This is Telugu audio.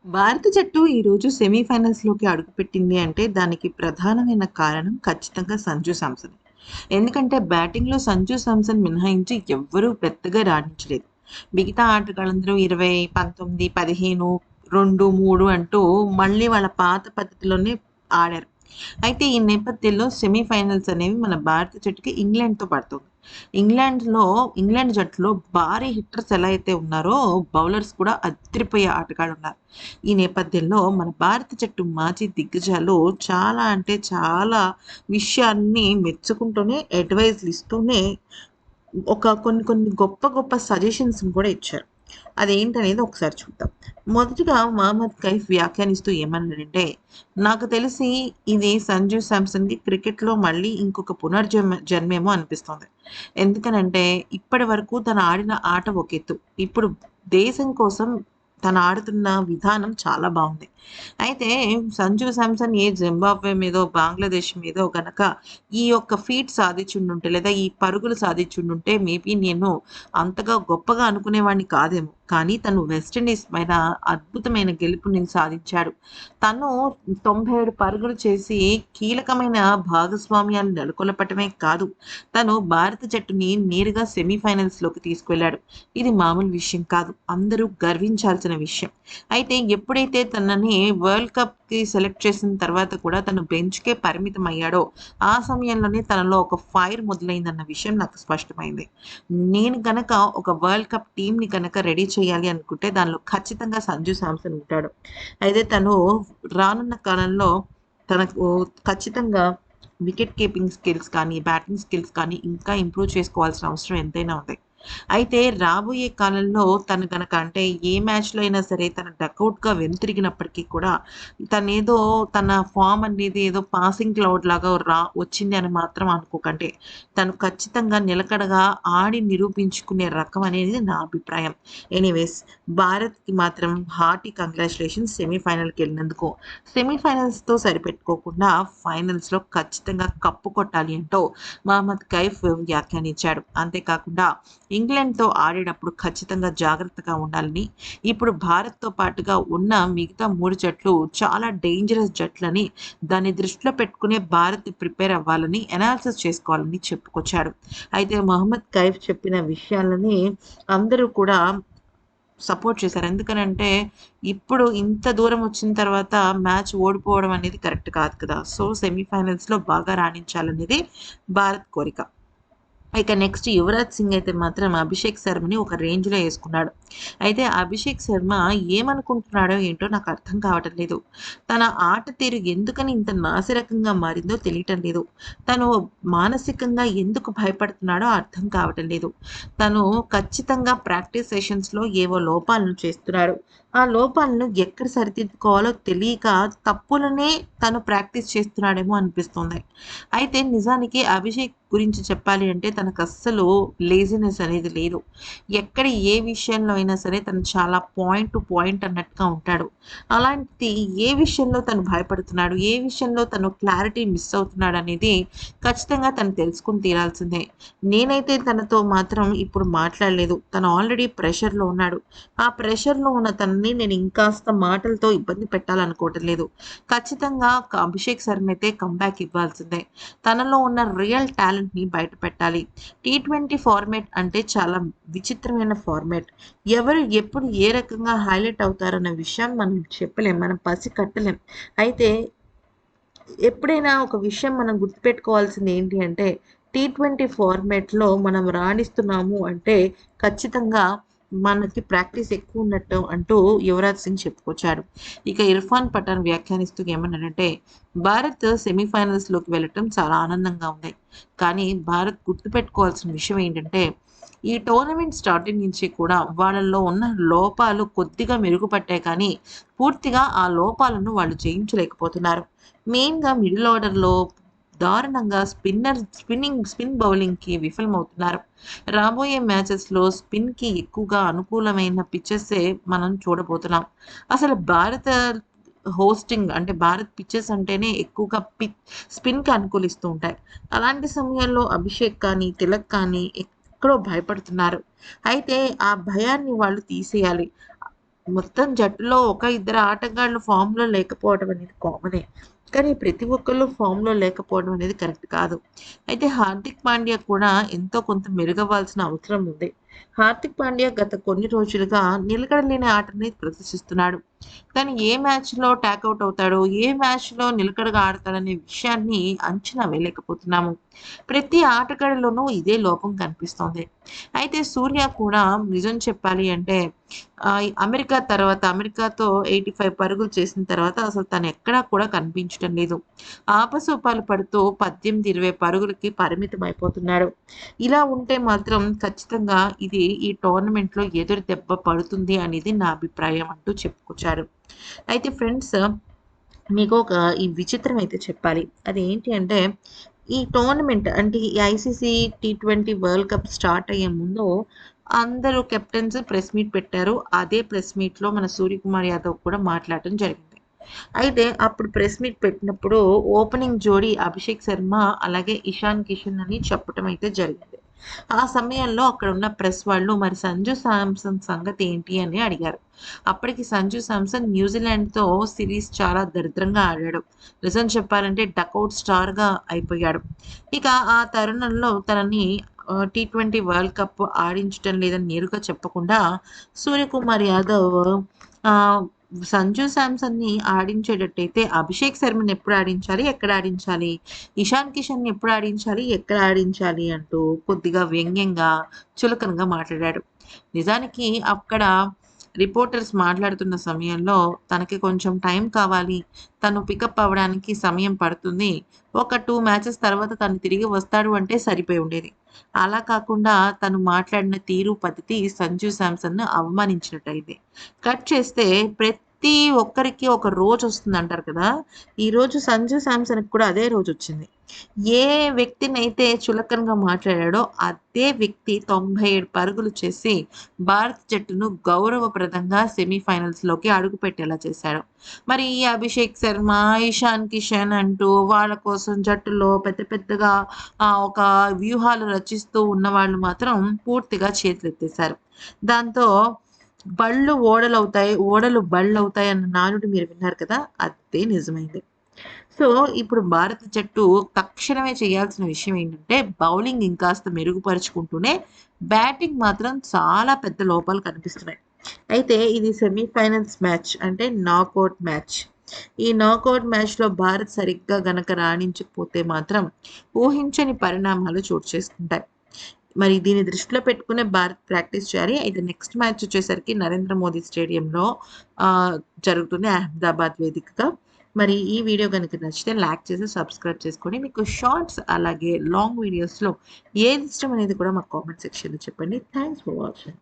భారత జట్టు ఈరోజు సెమీఫైనల్స్‌లోకి అడుగుపెట్టింది అంటే దానికి ప్రధానమైన కారణం ఖచ్చితంగా సంజు శాంసన్. ఎందుకంటే బ్యాటింగ్‌లో సంజు శాంసన్ మినహాయించి ఎవ్వరూ పెద్దగా రాణించలేదు. మిగతా ఆటగాళ్ళందరూ 20, 19, 15, 2, 3 అంటూ మళ్ళీ వాళ్ళ పాత పద్ధతిలోనే ఆడారు. అయితే ఈ నేపథ్యంలో సెమీఫైనల్స్ అనేవి మన భారత జట్టుకి ఇంగ్లాండ్‌తో పడుతుంది. ఇంగ్లాండ్ జట్టులో భారీ హిట్టర్స్ ఎలా అయితే ఉన్నారో బౌలర్స్ కూడా అదిరిపోయే ఆటగాళ్ళున్నారు. ఈ నేపథ్యంలో మన భారత జట్టు మాజీ దిగ్గజాలు చాలా అంటే చాలా విషయాన్ని మెచ్చుకుంటూనే అడ్వైజ్‌లు ఇస్తూనే కొన్ని కొన్ని గొప్ప గొప్ప సజెషన్స్‌ని కూడా ఇచ్చారు. అదేంటనేది ఒకసారి చూద్దాం. మొదటిగా మహమ్మద్ కైఫ్ వ్యాఖ్యానిస్తూ ఏమన్నాడంటే, "నాకు తెలిసి ఇది సంజు శాంసన్‌కి క్రికెట్‌లో మళ్ళీ ఇంకొక జన్మేమో అనిపిస్తోంది. ఎందుకనంటే ఇప్పటి వరకు తను ఆడిన ఆట ఒక ఎత్తు. ఇప్పుడు దేశం కోసం తను ఆడుతున్న విధానం చాలా బావుంది. అయితే సంజు శాంసన్ ఏ జింబాబ్వే మీదో, బంగ్లాదేశ్ మీదో గనక ఈ యొక్క ఫీట్ సాధించుండుంటే లేదా ఈ పరుగులు సాధించుండుంటే మేబీ నేను అంతగా గొప్పగా అనుకునేవాడిని కాదేమో. కానీ తను వెస్టిండీస్ పైన అద్భుతమైన గెలుపుని సాధించాడు. తను 97 పరుగులు చేసి కీలకమైన భాగస్వామ్యాన్ని నెలకొల్పటమే కాదు, తను భారత జట్టుని నేరుగా సెమీఫైనల్స్‌లోకి తీసుకెళ్లాడు. ఇది మామూలు విషయం కాదు. అందరూ గర్వించాల్సిన విషయం. అయితే ఎప్పుడైతే తనని వరల్డ్ కప్‌కి సెలెక్ట్ చేసిన తర్వాత కూడా తను బెంచ్‌కే పరిమితమయ్యాడో, ఆ సమయంలోనే తనలో ఒక ఫైర్ మొదలైందన్న విషయం నాకు స్పష్టమైంది. నేను గనక ఒక వరల్డ్ కప్ టీమ్‌ని గనక రెడీ చేయాలి అనుకుంటే దానిలో ఖచ్చితంగా సంజు శాంసన్ ఉంటాడు. అయితే తను రానున్న కాలంలో తనకు ఖచ్చితంగా వికెట్ కీపింగ్ స్కిల్స్ కానీ, బ్యాటింగ్ స్కిల్స్ కానీ ఇంకా ఇంప్రూవ్ చేసుకోవాల్సిన అవసరం ఎంతైనా ఉంది. అయితే రాబోయే కాలంలో తను గనక అంటే ఏ మ్యాచ్‌లో అయినా సరే తను డకౌట్‌గా వెనుతిరిగినప్పటికీ కూడా తనేదో తన ఫార్మ్ అనేది ఏదో పాసింగ్ క్లౌడ్ లాగా వచ్చింది అని మాత్రం అనుకోకండి. తను ఖచ్చితంగా నిలకడగా ఆడి నిరూపించుకునే రకం అనేది నా అభిప్రాయం. ఎనీవేస్ భారత్‌కి మాత్రం హార్టీ కంగ్రాచ్యులేషన్స్ సెమీఫైనల్‌కెళ్ళినందుకు. సెమీఫైనల్స్‌తో సరిపెట్టుకోకుండా ఫైనల్స్‌లో ఖచ్చితంగా కప్పు కొట్టాలి అంటూ మహమ్మద్ కైఫ్ వ్యాఖ్యానించాడు. అంతేకాకుండా ఇంగ్లాండ్‌తో ఆడేటప్పుడు ఖచ్చితంగా జాగ్రత్తగా ఉండాలని, ఇప్పుడు భారత్‌తో పాటుగా ఉన్న మిగతా 3 జట్లు చాలా డేంజరస్ జట్లని, దాన్ని దృష్టిలో పెట్టుకునే భారత్ ప్రిపేర్ అవ్వాలని, అనాలిసిస్ చేసుకోవాలని చెప్పుకొచ్చాడు. అయితే మహమ్మద్ కైఫ్ చెప్పిన విషయాలని అందరూ కూడా సపోర్ట్ చేశారు. ఎందుకనంటే, ఇప్పుడు ఇంత దూరం వచ్చిన తర్వాత మ్యాచ్ ఓడిపోవడం అనేది కరెక్ట్ కాదు కదా! సో, సెమీఫైనల్స్‌లో బాగా రాణించాలనేది భారత్ కోరిక. ఇక నెక్స్ట్ 'యువరాజ్ సింగ్' అయితే మాత్రం అభిషేక్ శర్మని ఒక రేంజ్‌లో యేసుకున్నాడు. అయితే అభిషేక్ శర్మ ఏమనుకుంటున్నాడో ఏంటో నాకు అర్థం కావటం లేదు. తన ఆట తీరు ఎందుకని ఇంత నాసిరకంగా మారిందో తెలియటం లేదు. తను మానసికంగా ఎందుకు భయపడుతున్నాడో అర్థం కావటం లేదు. తను ఖచ్చితంగా ప్రాక్టీస్ సెషన్స్‌లో ఏవో లోపాలను చేస్తున్నాడు. ఆ లోపాలను ఎక్కడ సరిదిద్దుకోవాలో తెలియక తప్పులనే తను ప్రాక్టీస్ చేస్తున్నాడేమో అనిపిస్తుంది. అయితే నిజానికి అభిషేక్ గురించి చెప్పాలి అంటే తనకస్సలు లేజినెస్ అనేది లేదు. ఎక్కడ ఏ విషయంలో అయినా సరే తను చాలా పాయింట్ టు పాయింట్ అన్నట్టుగా ఉంటాడు. అలాంటిది ఏ విషయంలో తను భయపడుతున్నాడు, ఏ విషయంలో తను క్లారిటీ మిస్ అవుతున్నాడనేది ఖచ్చితంగా తను తెలుసుకొని తీరాల్సిందే. నేనైతే తనతో మాత్రం ఇప్పుడు మాట్లాడలేదు. తను ఆల్రెడీ ప్రెషర్‌లో ఉన్నాడు. ఆ ప్రెషర్‌లో ఉన్న తనని నేను ఇంకాస్త మాటలతో ఇబ్బంది పెట్టాలనుకోవటం లేదు. ఖచ్చితంగా అభిషేక్ శర్మ అయితే కమ్‌బ్యాక్ ఇవ్వాల్సిందే. తనలో ఉన్న రియల్ టాలెంట్‌ని బయటపెట్టాలి. టీ20 ఫార్మాట్ అంటే చాలా విచిత్రమైన ఫార్మాట్. ఎవరు ఎప్పుడు ఏ రకంగా హైలైట్ అవుతారన్న విషయాన్ని మనం చెప్పలేం. మనం పసికట్టలేం. అయితే ఎప్పుడైనా ఒక విషయం మనం గుర్తుపెట్టుకోవాల్సింది ఏంటి అంటే టీ20 ఫార్మాట్‌లో మనం రాణిస్తున్నాము అంటే ఖచ్చితంగా మనకి ప్రాక్టీస్ ఎక్కువ ఉన్నట్టు అంటూ యువరాజ్ సింగ్ చెప్పుకొచ్చాడు. ఇక ఇర్ఫాన్ పఠాన్ వ్యాఖ్యానిస్తూ ఏమన్నాడంటే, భారత్ సెమీఫైనల్స్‌లోకి వెళ్ళటం చాలా ఆనందంగా ఉంది. కానీ భారత్ గుర్తుపెట్టుకోవాల్సిన విషయం ఏంటంటే, ఈ టోర్నమెంట్ స్టార్టింగ్ నుంచి కూడా వాళ్ళలో ఉన్న లోపాలు కొద్దిగా మెరుగుపట్టాయి కానీ, పూర్తిగా ఆ లోపాలను వాళ్ళు జయించలేకపోతున్నారు. మెయిన్‌గా మిడిల్ ఆర్డర్‌లో దారుణంగా స్పిన్ బౌలింగ్‌కి విఫలమవుతున్నారు. రాబోయే మ్యాచెస్‌లో స్పిన్‌కి ఎక్కువగా అనుకూలమైన పిచెసే మనం చూడబోతున్నాం. అసలు భారత హోస్టింగ్ అంటే భారత్ పిచెస్ అంటేనే ఎక్కువగా స్పిన్‌కి అనుకూలిస్తూ ఉంటాయి. అలాంటి సమయంలో అభిషేక్ కానీ, తిలక్ కానీ ఎక్కడో భయపడుతున్నారు. అయితే ఆ భయాన్ని వాళ్ళు తీసేయాలి. మొత్తం జట్టులో ఒక ఇద్దరు ఆటగాళ్ళు ఫామ్‌లో లేకపోవడం అనేది కామనే. కానీ ప్రతి ఒక్కళ్ళు ఫామ్‌లో లేకపోవడం అనేది కరెక్ట్ కాదు. అయితే హార్దిక్ పాండ్యా కూడా ఎంతో కొంత మెరుగవ్వాల్సిన అవసరం ఉంది. హార్దిక్ పాండ్యా గత కొన్ని రోజులుగా నిలకడలేని ఆటని ప్రదర్శిస్తున్నాడు. కానీ ఏ మ్యాచ్‌లో టాకౌట్ అవుతాడో, ఏ మ్యాచ్‌లో నిలకడగా ఆడతాడనే విషయాన్ని అంచనా వేయలేకపోతున్నాము. ప్రతి ఆటగాడిలోనూ ఇదే లోపం కనిపిస్తోంది. అయితే సూర్య కూడా నిజం చెప్పాలి అంటే అమెరికా తర్వాత అమెరికాతో 85 పరుగులు చేసిన తర్వాత అసలు తనెక్కడా కూడా కనిపించటం లేదు. ఆపసోపాలు పడుతూ 18, 20 పరుగులకి పరిమితమైపోతున్నాడు. ఇలా ఉంటే మాత్రం ఖచ్చితంగా ఇది ఈ టోర్నమెంట్‌లో ఎదురు దెబ్బ పడుతుంది అనేది నా అభిప్రాయం అంటూ చెప్పుకొచ్చారు. అయితే ఫ్రెండ్స్ మీకు ఒక ఈ విచిత్రం అయితే చెప్పాలి. అదేంటి అంటే ఈ టోర్నమెంట్ అంటే ఈ ICC T20 world cup start అయ్యే ముందు అందరూ కెప్టెన్స్ ప్రెస్ మీట్ పెట్టారు. అదే ప్రెస్ మీట్‌లో మన సూర్యకుమార్ యాదవ్ కూడా మాట్లాడటం జరిగింది. అయితే అప్పుడు ప్రెస్ మీట్ పెట్టినప్పుడు ఓపెనింగ్ జోడీ అభిషేక్ శర్మ, అలాగే ఇషాన్ కిషన్ అని చెప్పటం అయితే జరిగింది. ఆ సమయంలో అక్కడున్న ప్రెస్ వాళ్ళు మరి సంజు శాంసన్ సంగతి ఏంటి అని అడిగారు. అప్పటికి సంజు శాంసన్ న్యూజిలాండ్‌తో సిరీస్ చాలా దరిద్రంగా ఆడాడు. నిజం చెప్పాలంటే డకౌట్ స్టార్‌గా అయిపోయాడు. ఇక ఆ తరుణంలో తనని టీ20 వరల్డ్ కప్ ఆడించటం లేదని నేరుగా చెప్పకుండా సూర్యకుమార్ యాదవ్ ఆహ్, సంజు శాంసన్‌ని ఆడించేటట్టయితే అభిషేక్ శర్మని ఎప్పుడు ఆడించాలి? ఎక్కడ ఆడించాలి? ఇషాన్ కిషన్‌ని ఎప్పుడు ఆడించాలి? ఎక్కడ ఆడించాలి? అంటూ కొద్దిగా వ్యంగ్యంగా, చులకనగా మాట్లాడాడు. నిజానికి అక్కడ రిపోర్టర్స్ మాట్లాడుతున్న సమయంలో తనకి కొంచెం టైం కావాలి. తను పికప్ అవ్వడానికి సమయం పడుతుంది. ఒక 2 మ్యాచెస్ తర్వాత తను తిరిగి వస్తాడు అంటే సరిపోయి ఉండేది. అలా కాకుండా తను మాట్లాడిన తీరు, పద్ధతి సంజు శాంసన్‌ను అవమానించినట్టయింది. కట్ చేస్తే ప్రతి ఒక్కరికి ఒక రోజొస్తుందంటారు కదా! ఈరోజు సంజు శాంసన్‌కి కూడా అదే రోజొచ్చింది. ఏ వ్యక్తినైతే చులకనగా మాట్లాడాడో అదే వ్యక్తి 97 పరుగులు చేసి భారత జట్టును గౌరవప్రదంగా సెమీఫైనల్స్‌లోకి అడుగుపెట్టేలా చేశాడు. మరి ఈ అభిషేక్ శర్మ, ఇషాన్ కిషన్ అంటూ వాళ్ళ కోసం జట్టులో పెద్ద పెద్దగా ఒక వ్యూహాలు రచిస్తూ ఉన్నవాళ్ళు మాత్రం పూర్తిగా చేతులెత్తేశారు. దాంతో ఓడలు బళ్ళవుతాయి అన్న నానుడి మీరు విన్నారు కదా! అదే నిజమైంది. సో, ఇప్పుడు భారత జట్టు తక్షణమే చేయాల్సిన విషయం ఏంటంటే, బౌలింగ్ ఇంకాస్త మెరుగుపరుచుకుంటూనే, బ్యాటింగ్ మాత్రం చాలా పెద్ద లోపాలు కనిపిస్తున్నాయి. అయితే ఇది సెమీఫైనల్స్ మ్యాచ్. అంటే నాకౌట్ మ్యాచ్. ఈ నాకౌట్ మ్యాచ్‌లో భారత్ సరిగ్గా గనక రాణించకపోతే మాత్రం ఊహించని పరిణామాలు చోటు చేసుకుంటాయి. మరి దీన్ని దృష్టిలో పెట్టుకునే భారత్ ప్రాక్టీస్ చేయాలి. అయితే నెక్స్ట్ మ్యాచ్ వచ్చేసరికి నరేంద్ర మోదీ స్టేడియంలో ఆహ్, జరుగుతుంది అహ్మదాబాద్ వేదికగా. మరి ఈ వీడియో గనుక నచ్చితే లైక్ చేసి, సబ్స్క్రైబ్ చేసుకోండి. మీకు షార్ట్స్ అలాగే లాంగ్ వీడియోస్‌లో ఏది ఇష్టం అనేది కూడా మాకు కామెంట్ సెక్షన్‌లో చెప్పండి. Thanks for watching.